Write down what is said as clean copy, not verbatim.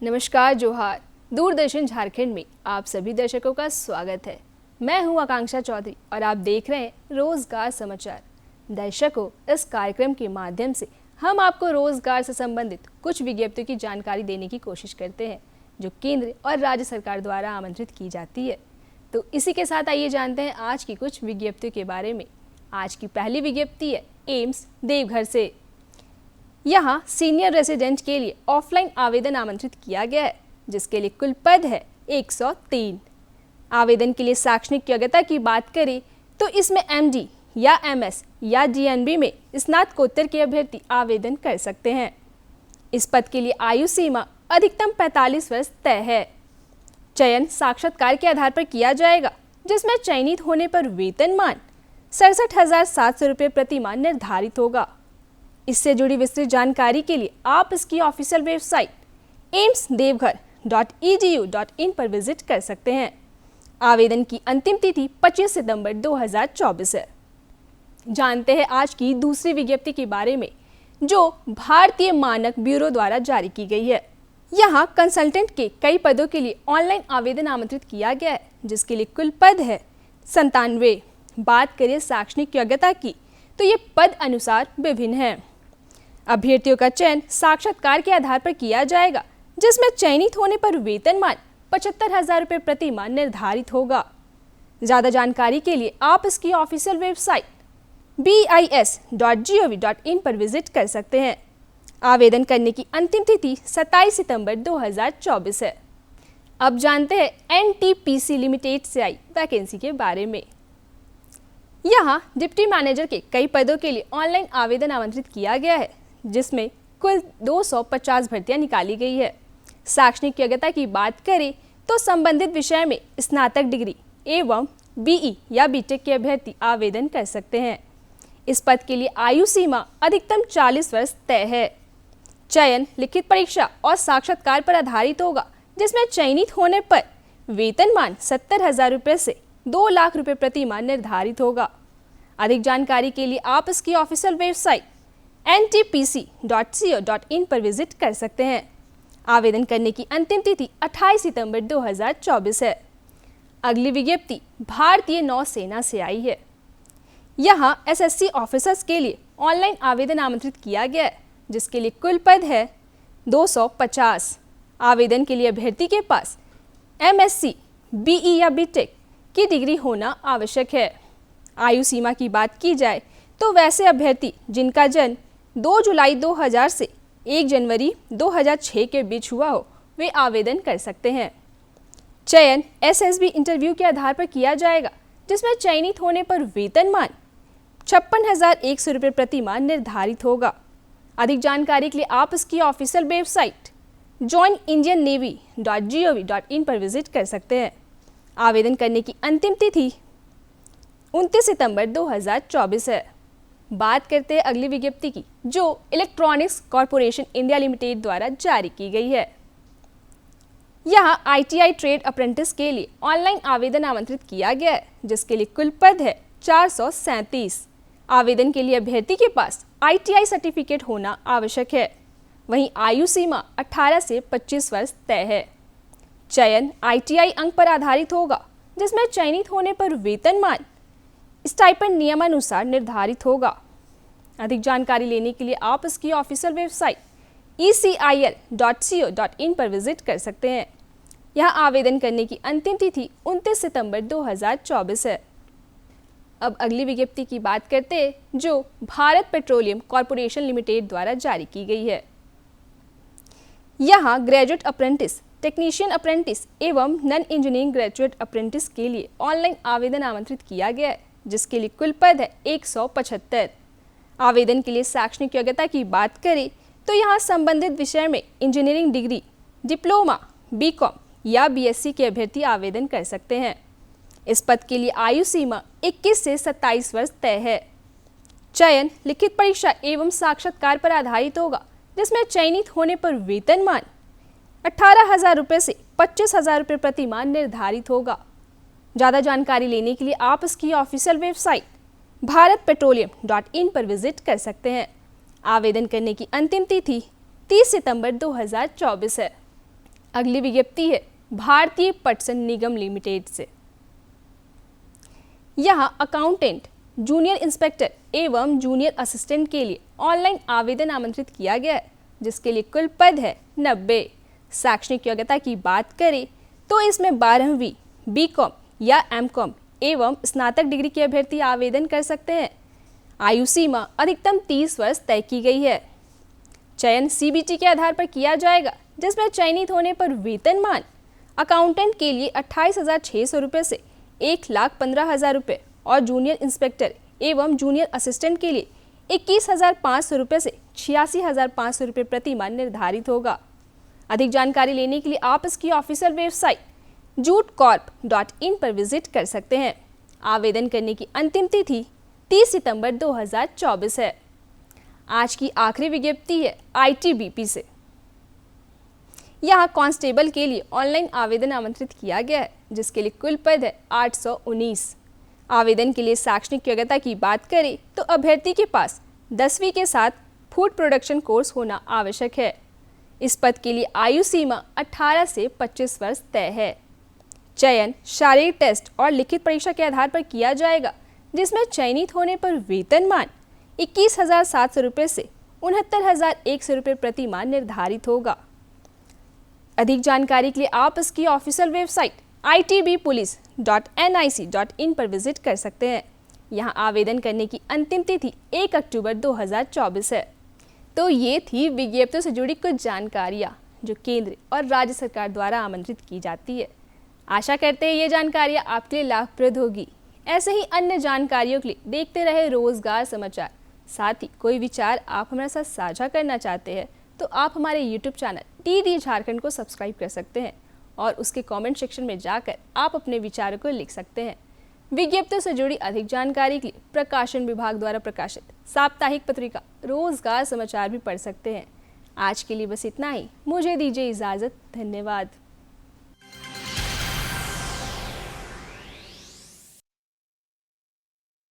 नमस्कार, जोहार। दूरदर्शन झारखंड में आप सभी दर्शकों का स्वागत है। मैं हूं आकांक्षा चौधरी और आप देख रहे हैं रोजगार समाचार। दर्शकों, इस कार्यक्रम के माध्यम से हम आपको रोजगार से संबंधित कुछ विज्ञप्तियों की जानकारी देने की कोशिश करते हैं जो केंद्र और राज्य सरकार द्वारा आमंत्रित की जाती है। तो इसी के साथ आइए जानते हैं आज की कुछ विज्ञप्तियों के बारे में। आज की पहली विज्ञप्ति है एम्स देवघर से। यहाँ सीनियर रेसिडेंट के लिए ऑफलाइन आवेदन आमंत्रित किया गया है, जिसके लिए कुल पद है 103। आवेदन के लिए शैक्षणिक योग्यता की बात करें तो इसमें एमडी या एमएस या डीएनबी में स्नातकोत्तर के अभ्यर्थी आवेदन कर सकते हैं। इस पद के लिए आयु सीमा अधिकतम 45 वर्ष तय है। चयन साक्षात्कार के आधार पर किया जाएगा, जिसमें चयनित होने पर वेतनमान 67,700 रुपये प्रति माह निर्धारित होगा। इससे जुड़ी विस्तृत जानकारी के लिए आप इसकी ऑफिशियल वेबसाइट amsdevghar.edu.in पर विजिट कर सकते हैं। आवेदन की अंतिम तिथि 25 सितंबर 2024 है। जानते हैं आज की दूसरी विज्ञप्ति के बारे में, जो भारतीय मानक ब्यूरो द्वारा जारी की गई है। यहाँ कंसल्टेंट के कई पदों के लिए ऑनलाइन आवेदन आमंत्रित किया गया है, जिसके लिए कुल पद है 97। बात करें शैक्षणिक योग्यता की तो ये पद अनुसार विभिन्न हैं। अभ्यर्थियों का चयन साक्षात्कार के आधार पर किया जाएगा, जिसमें चयनित होने पर वेतनमान 75,000 रुपये प्रति माह निर्धारित होगा। ज़्यादा जानकारी के लिए आप इसकी ऑफिशियल वेबसाइट bis.gov.in पर विजिट कर सकते हैं। आवेदन करने की अंतिम तिथि 27 सितंबर 2024 है। अब जानते हैं एनटीपीसी लिमिटेड से आई वैकेंसी के बारे में। यहाँ डिप्टी मैनेजर के कई पदों के लिए ऑनलाइन आवेदन आमंत्रित किया गया है, जिसमें कुल 250 भर्तियां निकाली गई है। शैक्षणिक योग्यता की बात करें तो संबंधित विषय में स्नातक डिग्री एवं बीई या बीटेक के अभ्यर्थी आवेदन कर सकते हैं। इस पद के लिए आयु सीमा अधिकतम 40 वर्ष तय है। चयन लिखित परीक्षा और साक्षात्कार पर आधारित होगा, जिसमें चयनित होने पर वेतनमान 70,000 रुपये से 2 लाख रुपये प्रति माह निर्धारित होगा। अधिक जानकारी के लिए आप इसकी ऑफिशियल वेबसाइट ntpc.co.in पर विजिट कर सकते हैं। आवेदन करने की अंतिम तिथि 28 सितंबर 2024 है। अगली विज्ञप्ति भारतीय नौसेना से आई है। यहाँ एसएससी ऑफिसर्स के लिए ऑनलाइन आवेदन आमंत्रित किया गया है, जिसके लिए कुल पद है 250। आवेदन के लिए अभ्यर्थी के पास एमएससी, बीई या बीटेक की डिग्री होना आवश्यक है। आयु सीमा की बात की जाए तो वैसे अभ्यर्थी जिनका जन्म 2 जुलाई 2000 से 1 जनवरी 2006 के बीच हुआ हो, वे आवेदन कर सकते हैं। चयन एसएसबी इंटरव्यू के आधार पर किया जाएगा, जिसमें चयनित होने पर वेतनमान 56,100 रुपये प्रति माह निर्धारित होगा। अधिक जानकारी के लिए आप इसकी ऑफिशियल वेबसाइट joinindiannavy.gov.in पर विजिट कर सकते हैं। आवेदन करने की अंतिम तिथि 29 सितंबर 2024 है। बात करते हैं अगली विज्ञप्ति की, जो इलेक्ट्रॉनिक्स कॉरपोरेशन इंडिया लिमिटेड द्वारा जारी की गई है। यहाँ आईटीआई ट्रेड अप्रेंटिस के लिए ऑनलाइन आवेदन आमंत्रित किया गया है, जिसके लिए कुल पद है 437। आवेदन के लिए अभ्यर्थी के पास आईटीआई सर्टिफिकेट होना आवश्यक है। वहीं आयु सीमा 18 से 25 वर्ष तय है। चयन आईटीआई अंक पर आधारित होगा, जिसमें चयनित होने पर वेतनमान स्टाइपेंड नियमानुसार निर्धारित होगा। अधिक जानकारी लेने के लिए आप इसकी ऑफिशियल वेबसाइट ecil.co.in पर विजिट कर सकते हैं। यहाँ आवेदन करने की अंतिम तिथि 29 सितंबर 2024 है। अब अगली विज्ञप्ति की बात करते हैं, जो भारत पेट्रोलियम कॉरपोरेशन लिमिटेड द्वारा जारी की गई है। यहाँ ग्रेजुएट अप्रेंटिस, टेक्नीशियन अप्रेंटिस एवं नॉन इंजीनियरिंग ग्रेजुएट अप्रेंटिस के लिए ऑनलाइन आवेदन आमंत्रित किया गया है, जिसके लिए कुल पद है 175। आवेदन के लिए शैक्षणिक योग्यता की बात करें तो यहाँ संबंधित विषय में इंजीनियरिंग डिग्री, डिप्लोमा, बीकॉम या बीएससी के अभ्यर्थी आवेदन कर सकते हैं। इस पद के लिए आयु सीमा 21 से 27 वर्ष तय है। चयन लिखित परीक्षा एवं साक्षात्कार पर आधारित होगा, जिसमें चयनित होने पर वेतनमान 18,000 रुपये से 25,000 रुपये प्रति माह निर्धारित होगा। ज़्यादा जानकारी लेने के लिए आप इसकी ऑफिशियल वेबसाइट bharatpetroleum.in पर विजिट कर सकते हैं। आवेदन करने की अंतिम तिथि 30 सितंबर 2024 है। अगली विज्ञप्ति है भारतीय पटसन निगम लिमिटेड से। यहां अकाउंटेंट, जूनियर इंस्पेक्टर एवं जूनियर असिस्टेंट के लिए ऑनलाइन आवेदन आमंत्रित किया गया है, जिसके लिए कुल पद है 90। शैक्षणिक योग्यता की बात करें तो इसमें 12वीं, बीकॉम या एमकॉम एवं स्नातक डिग्री के अभ्यर्थी आवेदन कर सकते हैं। आयु सीमा अधिकतम 30 वर्ष तय की गई है। चयन सीबीटी के आधार पर किया जाएगा, जिसमें चयनित होने पर वेतनमान अकाउंटेंट के लिए 28,600 रुपये से 1,15,000 रुपये और जूनियर इंस्पेक्टर एवं जूनियर असिस्टेंट के लिए 21,500 रुपये से 86,500 रुपये प्रति माह निर्धारित होगा। अधिक जानकारी लेने के लिए आप इसकी ऑफिशियल वेबसाइट jute-corp.in पर विजिट कर सकते हैं। आवेदन करने की अंतिम तिथि 30 सितंबर 2024 है। आज की आखिरी विज्ञप्ति है आईटीबीपी से। यहाँ कांस्टेबल के लिए ऑनलाइन आवेदन आमंत्रित किया गया है, जिसके लिए कुल पद है 819। आवेदन के लिए शैक्षणिक योग्यता की बात करें तो अभ्यर्थी के पास 10वीं के साथ फूड प्रोडक्शन कोर्स होना आवश्यक है। इस पद के लिए आयु सीमा 18 से 25 वर्ष तय है। चयन शारीरिक टेस्ट और लिखित परीक्षा के आधार पर किया जाएगा, जिसमें चयनित होने पर वेतनमान 21,700 रुपये से 69,100 रुपये प्रति माह निर्धारित होगा। अधिक जानकारी के लिए आप इसकी ऑफिशियल वेबसाइट itbpolice.nic.in पर विजिट कर सकते हैं। यहां आवेदन करने की अंतिम तिथि 1 अक्टूबर 2024 है। तो ये थी विज्ञप्तियों से जुड़ी कुछ जानकारियां जो केंद्र और राज्य सरकार द्वारा आमंत्रित की जाती है। आशा करते हैं ये जानकारियां आपके लिए लाभप्रद होगी। ऐसे ही अन्य जानकारियों के लिए देखते रहे रोजगार समाचार। साथ ही कोई विचार आप हमारे साथ साझा करना चाहते हैं तो आप हमारे YouTube चैनल DD झारखंड को सब्सक्राइब कर सकते हैं और उसके कमेंट सेक्शन में जाकर आप अपने विचारों को लिख सकते हैं। विज्ञप्तियों से जुड़ी अधिक जानकारी के लिए प्रकाशन विभाग द्वारा प्रकाशित साप्ताहिक पत्रिका रोजगार समाचार भी पढ़ सकते हैं। आज के लिए बस इतना ही। मुझे दीजिए इजाज़त। धन्यवाद।